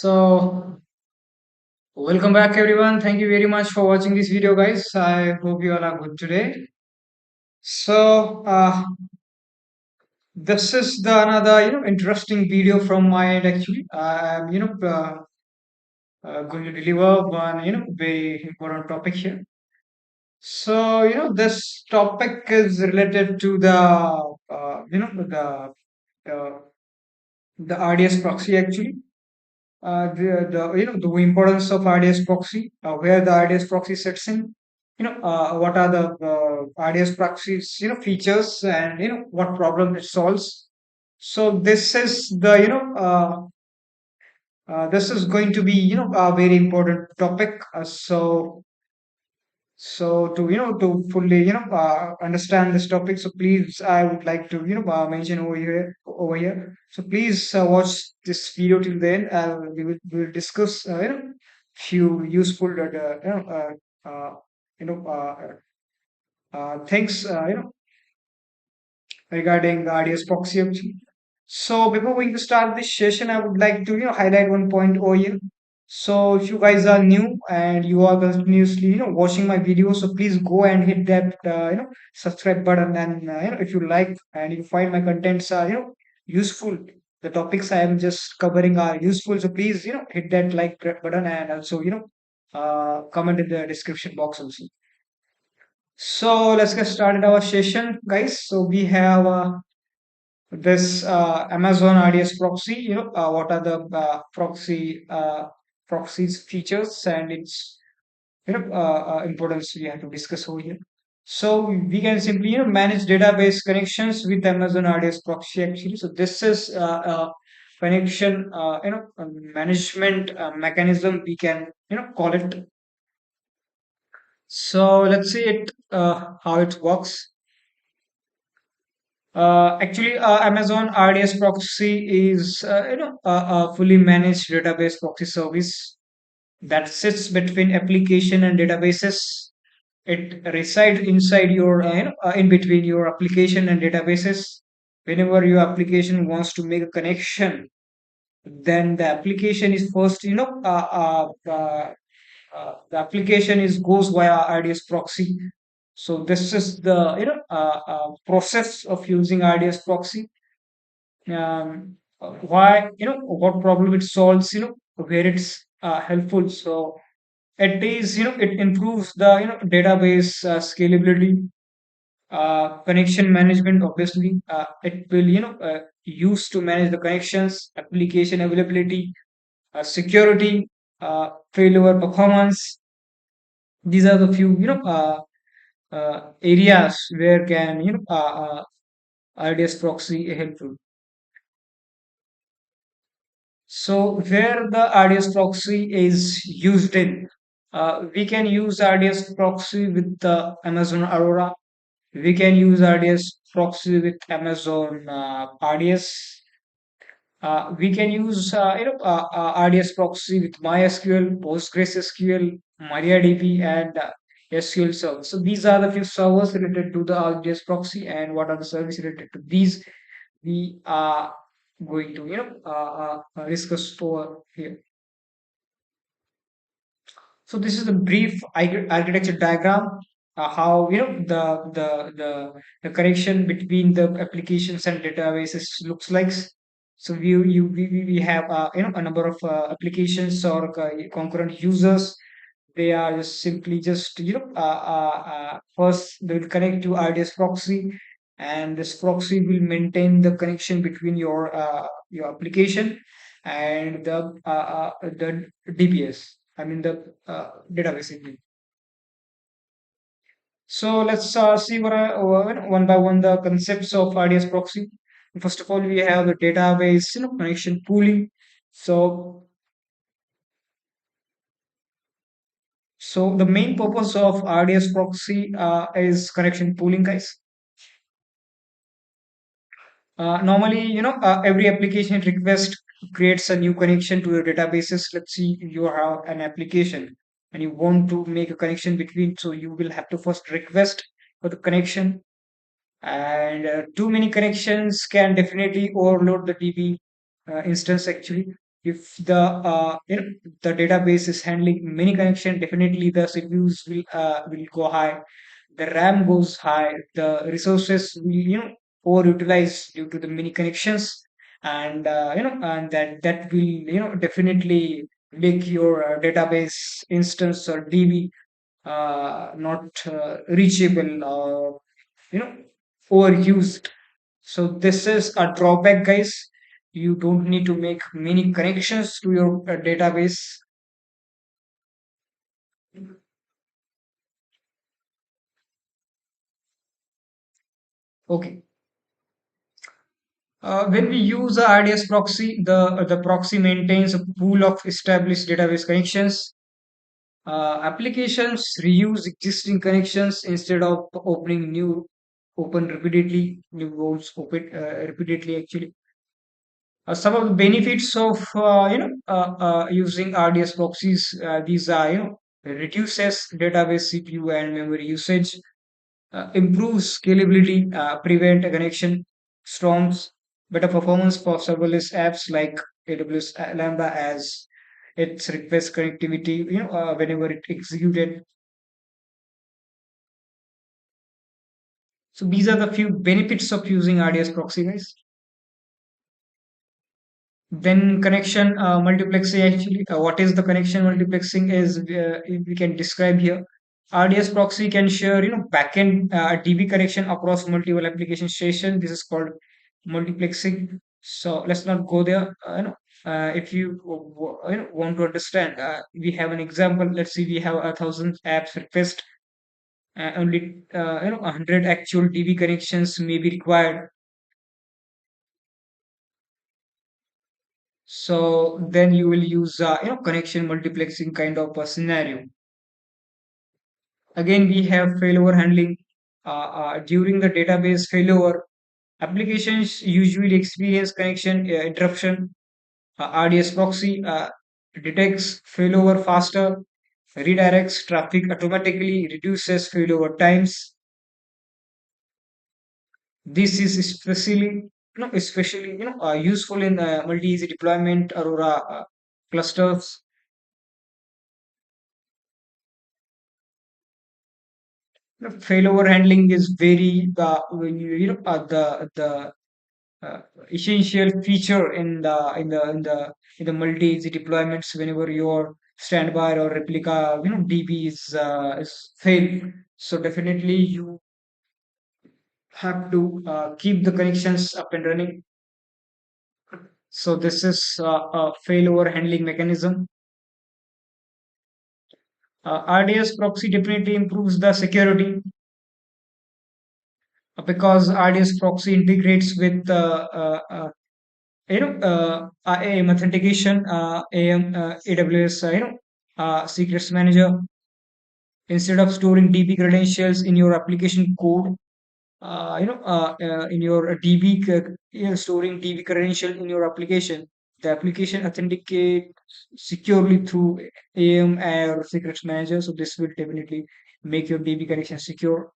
So, welcome back everyone. Thank you very much for watching this video, guys. I hope you all are good today. So, this is the another interesting video from my end. Actually, I'm going to deliver one very important topic here. So, this topic is related to uh, the RDS proxy actually. The importance of RDS proxy, where the RDS proxy sits in, what are the RDS proxies, features, and what problem it solves. So this is going to be a very important topic. So to to fully understand this topic, so please I would like to mention over here. So please watch this video till then. We will discuss few useful you know things regarding the RDS proxy actually. So before we start this session, I would like to highlight one point over here. So if you guys are new and you are continuously watching my videos, so please go and hit that subscribe button. And if you like and you find my contents are useful, the topics I am just covering are useful. So please hit that button and also comment in the description box also. So let's get started our session, guys. So we have this Amazon RDS proxy. What are the proxies features and its importance we have to discuss over here. So we can simply manage database connections with Amazon RDS proxy actually. So this is a connection management mechanism we can call it. So let's see it how it works. Amazon RDS proxy is a fully managed database proxy service that sits between application and databases. It resides inside in between your application and databases. Whenever your application wants to make a connection, then the application is first the application is goes via RDS proxy. So this is the process of using RDS proxy. Why what problem it solves, where it's helpful. So it improves the database scalability, connection management. Obviously, it will use to manage the connections, application availability, security, failover performance. These are the few areas where can RDS proxy helpful. So where the RDS proxy is used in, we can use RDS proxy with the Amazon Aurora. We can use RDS proxy with Amazon RDS. We can use RDS proxy with MySQL, PostgreSQL, MariaDB, and SQL Server. So these are the few servers related to the RDS proxy, and what are the services related to these we are going to discuss over here. So this is the brief architecture diagram. How the connection between the applications and databases looks like. So we have a number of applications or concurrent users. They are just simply just first they will connect to RDS proxy, and this proxy will maintain the connection between your application and the DBS. I mean the database engine. So let's see one by one the concepts of RDS proxy. First of all, we have the database connection pooling. So so the main purpose of RDS proxy is connection pooling, guys. Normally, every application request creates a new connection to your databases. Let's see, you have an application and you want to make a connection between, so you will have to first request for the connection. And too many connections can definitely overload the DB instance actually. If the database is handling many connection, definitely the CPUs will go high, the RAM goes high, the resources will overutilized due to the many connections, and and that will definitely make your database instance or DB not reachable or overused. So this is a drawback, guys. You don't need to make many connections to your database. Okay. When we use a RDS proxy, the proxy maintains a pool of established database connections. Applications reuse existing connections instead of opening open repeatedly, new roles open repeatedly actually. Some of the benefits of using RDS proxies, these are reduces database CPU and memory usage, improves scalability, prevent connection storms, better performance for serverless apps like AWS Lambda as its request connectivity whenever it executed. So these are the few benefits of using RDS proxy, guys. Then connection multiplexing, actually what is the connection multiplexing is we can describe here. RDS proxy can share backend DB connection across multiple application station. This is called multiplexing. So let's not go there. If you want to understand, we have an example. Let's see, we have 1,000 apps request. Only 100 actual DB connections may be required. So then you will use connection multiplexing kind of a scenario. Again, we have failover handling. During the database failover, applications usually experience connection interruption. RDS proxy detects failover faster, redirects traffic automatically, reduces failover times. This is especially useful in multi-easy deployment Aurora clusters. Failover handling is very the essential feature in the multi deployments. Whenever your standby or replica DB is failed, so definitely you have to keep the connections up and running. So this is a failover handling mechanism. RDS proxy definitely improves the security because RDS proxy integrates with IAM authentication, AM, AWS, secrets manager. Instead of storing DB credentials in your application code, in your storing DB credential in your application, the application authenticate securely through AM or secrets manager. So this will definitely make your DB connection secure.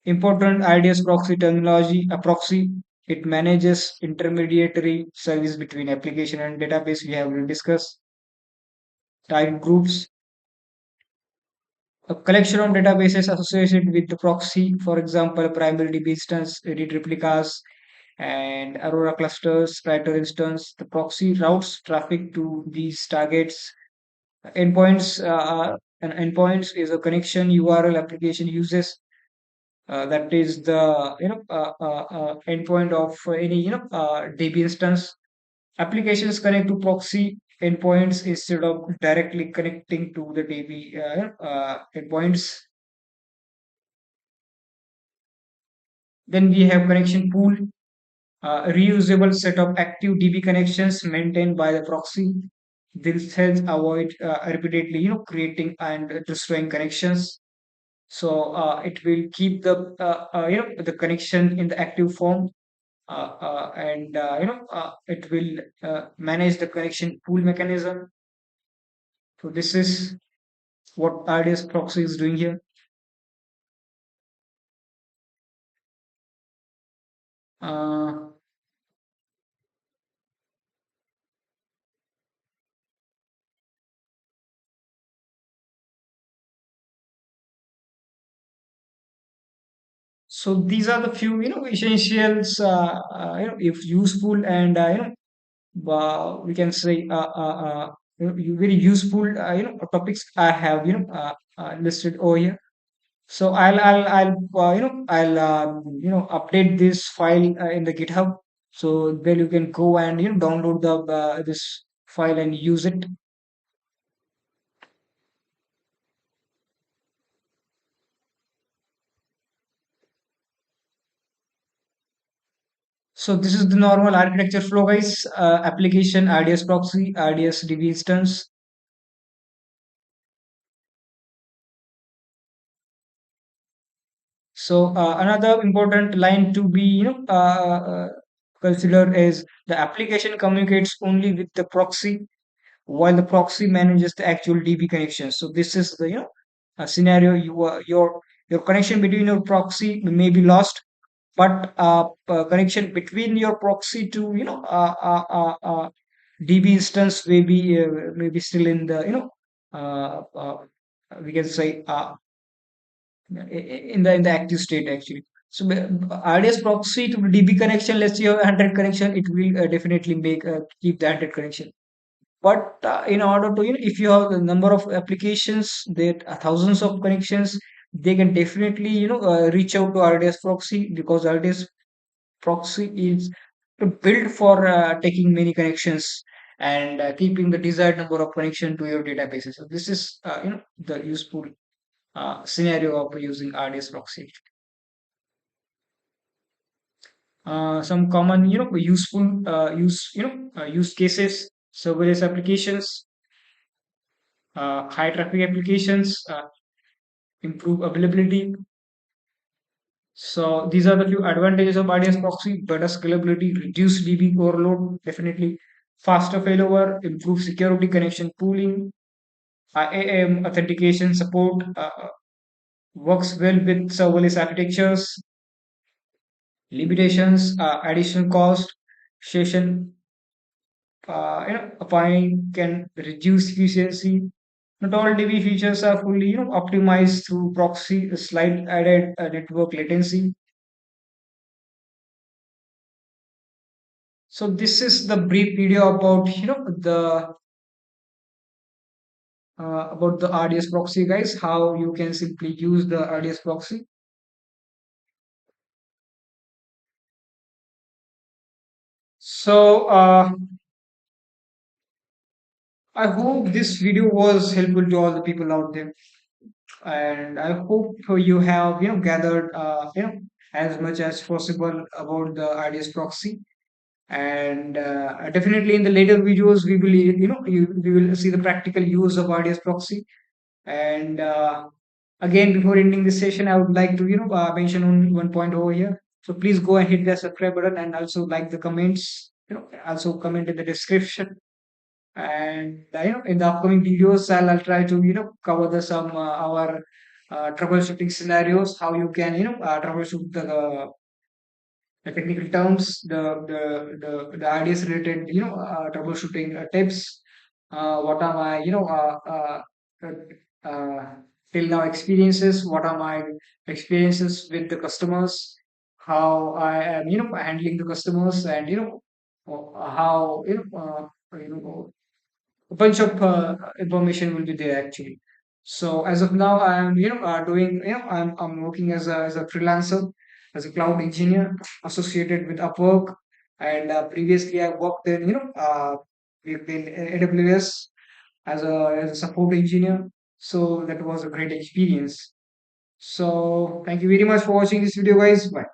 Important IDS proxy terminology. A proxy, it manages intermediary service between application and database. We have already discussed. Type groups, a collection of databases associated with the proxy. For example, primary DB instance, read replicas, and Aurora clusters, writer instance. The proxy routes traffic to these targets. Endpoints, an endpoints is a connection URL application uses. That is the endpoint of any DB instance. Applications connect to proxy endpoints instead of directly connecting to the DB endpoints. Then we have connection pool, a reusable set of active DB connections maintained by the proxy. This helps avoid repeatedly creating and destroying connections. So it will keep the connection in the active form, and it will manage the connection pool mechanism. So this is what RDS proxy is doing here. Uh, so these are the few essentials, if useful, and we can say very useful topics I have listed over here. So I'll update this file in the GitHub, so there you can go and download the this file and use it. So this is the normal architecture flow, guys. Application, RDS proxy, RDS DB instance. So another important line to be considered is the application communicates only with the proxy, while the proxy manages the actual DB connection. So this is the a scenario. Your connection between your proxy may be lost, but connection between your proxy to DB instance may be still in the we can say in the active state actually. So RDS proxy to DB connection, let's say you have 100 connection, it will definitely make keep the 100 connection. But in order to if you have the number of applications that thousands of connections, they can definitely reach out to RDS proxy, because RDS proxy is built for taking many connections and keeping the desired number of connection to your databases. So this is the useful scenario of using RDS proxy. Some common useful use cases: serverless applications, high traffic applications, improve availability. So these are the few advantages of RDS proxy: better scalability, reduce DB overload, definitely faster failover, improve security, connection pooling, IAM authentication support, works well with serverless architectures. Limitations, additional cost, session applying can reduce efficiency. Not all DB features are fully optimized through proxy, slight added network latency. So this is the brief video about the RDS proxy, guys. How you can simply use the RDS proxy. So I hope this video was helpful to all the people out there, and I hope you have gathered as much as possible about the RDS proxy. And definitely in the later videos we will we will see the practical use of RDS proxy. And again, before ending this session, I would like to mention one point over here. So please go and hit the subscribe button, and also like the comments, also comment in the description. And in the upcoming videos, I'll try to cover the some our troubleshooting scenarios, how you can troubleshoot the technical terms, the ideas related, troubleshooting tips. What are my, till now experiences? What are my experiences with the customers? How I am, handling the customers, and how a bunch of information will be there actually. So as of now, I am doing I'm working as a freelancer, as a cloud engineer associated with Upwork, and previously I worked in we've been AWS as a support engineer. So that was a great experience. So thank you very much for watching this video, guys. Bye.